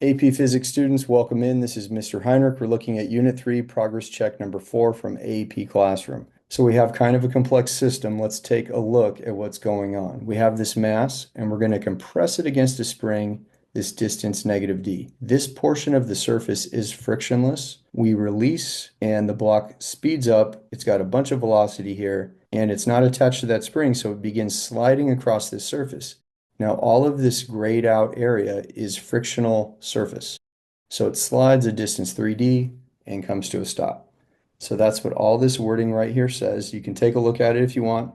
AP Physics students, welcome in. This is Mr. Heinrich. We're looking at Unit 3, Progress Check number 4 from AP Classroom. So we have kind of a complex system. Let's take a look at what's going on. We have this mass, and we're going to compress it against a spring, this distance -d. This portion of the surface is frictionless. We release, and the block speeds up. It's got a bunch of velocity here, and it's not attached to that spring, so it begins sliding across this surface. Now, all of this grayed out area is frictional surface. So it slides a distance 3D and comes to a stop. So that's what all this wording right here says. You can take a look at it if you want.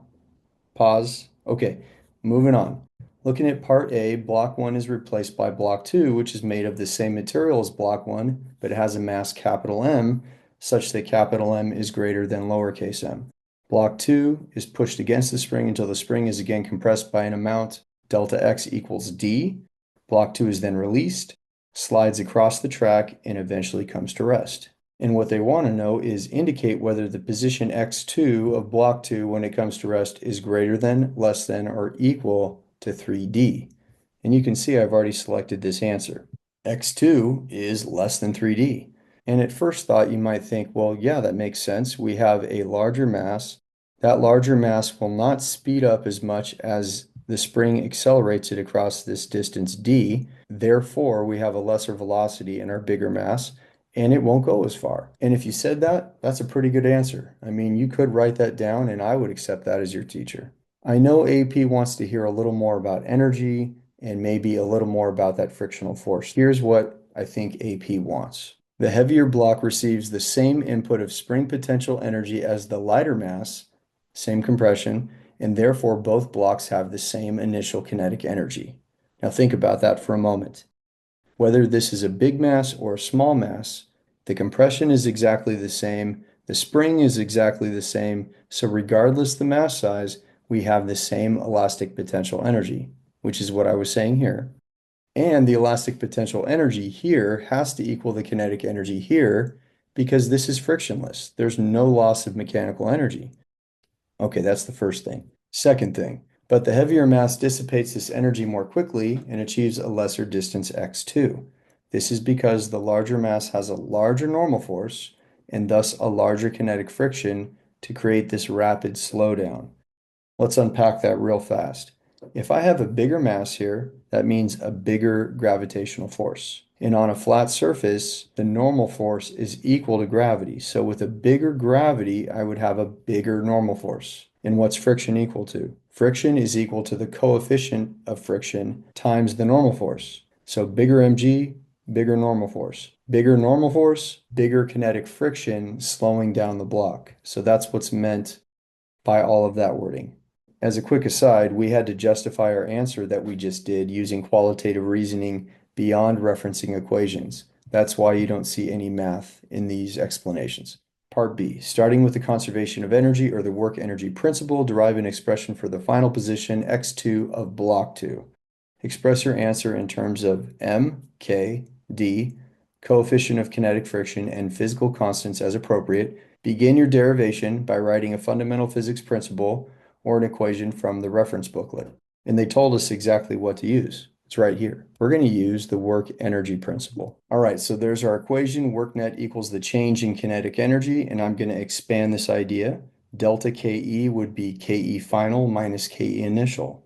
Pause. Okay, moving on. Looking at part A, block 1 is replaced by block 2, which is made of the same material as block 1, but it has a mass capital M, such that capital M is greater than lowercase m. Block 2 is pushed against the spring until the spring is again compressed by an amount delta x equals d. Block 2 is then released, slides across the track, and eventually comes to rest. And what they want to know is indicate whether the position x2 of block 2 when it comes to rest is greater than, less than, or equal to 3d. And you can see I've already selected this answer. x2 is less than 3d. And at first thought, you might think, well, yeah, that makes sense. We have a larger mass. That larger mass will not speed up as much as the spring accelerates it across this distance d. Therefore, we have a lesser velocity in our bigger mass, and it won't go as far. And if you said that, that's a pretty good answer. I mean, you could write that down, and I would accept that as your teacher. I know AP wants to hear a little more about energy and maybe a little more about that frictional force. Here's what I think AP wants. The heavier block receives the same input of spring potential energy as the lighter mass, same compression, and therefore both blocks have the same initial kinetic energy. Now think about that for a moment. Whether this is a big mass or a small mass, the compression is exactly the same, the spring is exactly the same, so regardless the mass size, we have the same elastic potential energy, which is what I was saying here. And the elastic potential energy here has to equal the kinetic energy here because this is frictionless. There's no loss of mechanical energy. Okay, that's the first thing. Second thing, but the heavier mass dissipates this energy more quickly and achieves a lesser distance x2. This is because the larger mass has a larger normal force and thus a larger kinetic friction to create this rapid slowdown. Let's unpack that real fast. If I have a bigger mass here, that means a bigger gravitational force. And on a flat surface, the normal force is equal to gravity. So with a bigger gravity, I would have a bigger normal force. And what's friction equal to? Friction is equal to the coefficient of friction times the normal force. So bigger mg, bigger normal force. Bigger normal force, bigger kinetic friction slowing down the block. So that's what's meant by all of that wording. As a quick aside, we had to justify our answer that we just did using qualitative reasoning beyond referencing equations. That's why you don't see any math in these explanations. Part B, starting with the conservation of energy or the work energy principle, derive an expression for the final position x2 of block 2. Express your answer in terms of m, k, d, coefficient of kinetic friction, and physical constants as appropriate. Begin your derivation by writing a fundamental physics principle or an equation from the reference booklet. And they told us exactly what to use. It's right here. We're going to use the work energy principle. All right, so there's our equation. Work net equals the change in kinetic energy, and I'm going to expand this idea. Delta KE would be KE final minus KE initial.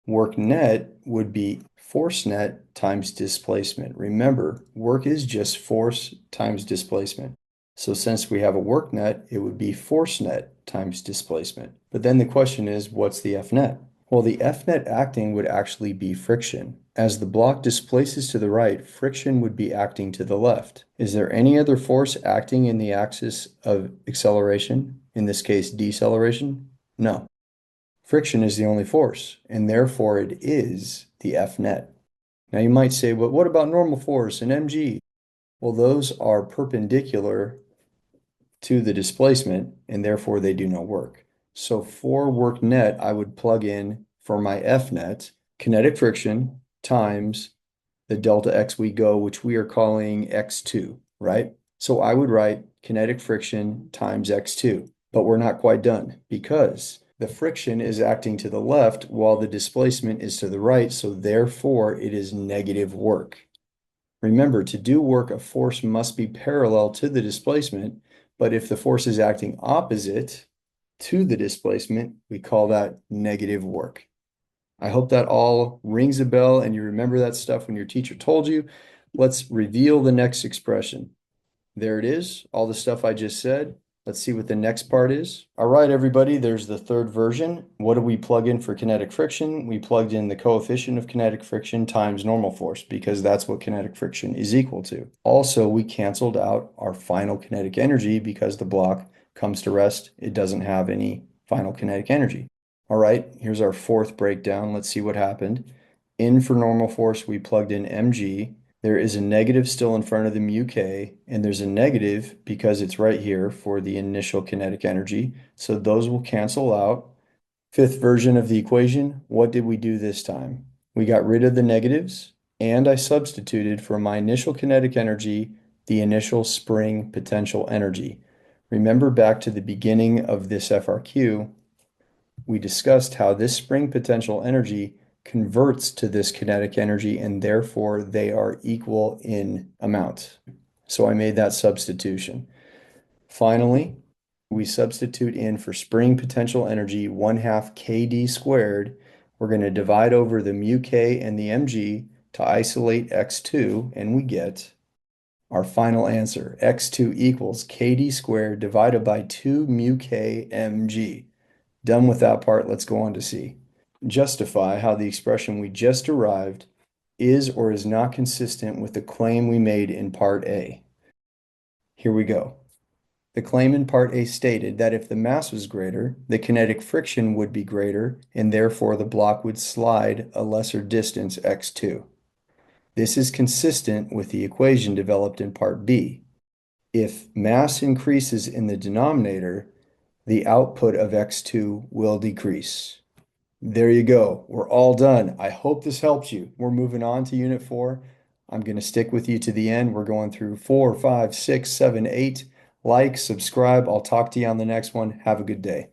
Work net would be force net times displacement. Remember, work is just force times displacement. So since we have a work net, it would be force net times displacement. But then the question is, what's the F net? Well, the F net acting would actually be friction. As the block displaces to the right, friction would be acting to the left. Is there any other force acting in the axis of acceleration, in this case deceleration? No. Friction is the only force, and therefore it is the F net. Now you might say, but what about normal force and mg? Well, those are perpendicular to the displacement, and therefore they do no work. So for work net, I would plug in for my F net, kinetic friction times the delta x we go, which we are calling x2, right? So I would write kinetic friction times x2, but we're not quite done because the friction is acting to the left while the displacement is to the right, so therefore it is negative work. Remember, to do work, a force must be parallel to the displacement, but if the force is acting opposite to the displacement, we call that negative work. I hope that all rings a bell and you remember that stuff when your teacher told you. Let's reveal the next expression. There it is, all the stuff I just said. Let's see what the next part is. All right, everybody, there's the third version. What do we plug in for kinetic friction? We plugged in the coefficient of kinetic friction times normal force because that's what kinetic friction is equal to. Also, we canceled out our final kinetic energy because the block comes to rest. It doesn't have any final kinetic energy. All right, here's our fourth breakdown. Let's see what happened. In for normal force, we plugged in mg. There is a negative still in front of the mu k, and there's a negative because it's right here for the initial kinetic energy. So those will cancel out. Fifth version of the equation, what did we do this time? We got rid of the negatives, and I substituted for my initial kinetic energy the initial spring potential energy. Remember back to the beginning of this FRQ, we discussed how this spring potential energy converts to this kinetic energy and therefore they are equal in amount. So I made that substitution. Finally, we substitute in for spring potential energy 1/2 kd squared. We're going to divide over the mu k and the mg to isolate x2 and we get our final answer. X2 equals kd squared divided by 2 mu k mg. Done with that part, let's go on to C. Justify how the expression we just derived is or is not consistent with the claim we made in Part A. Here we go. The claim in Part A stated that if the mass was greater, the kinetic friction would be greater, and therefore the block would slide a lesser distance x2. This is consistent with the equation developed in Part B. If mass increases in the denominator, the output of x2 will decrease. There you go. We're all done. I hope this helps you. We're moving on to Unit 4. I'm going to stick with you to the end. We're going through 4, 5, 6, 7, 8. Like, subscribe. I'll talk to you on the next one. Have a good day.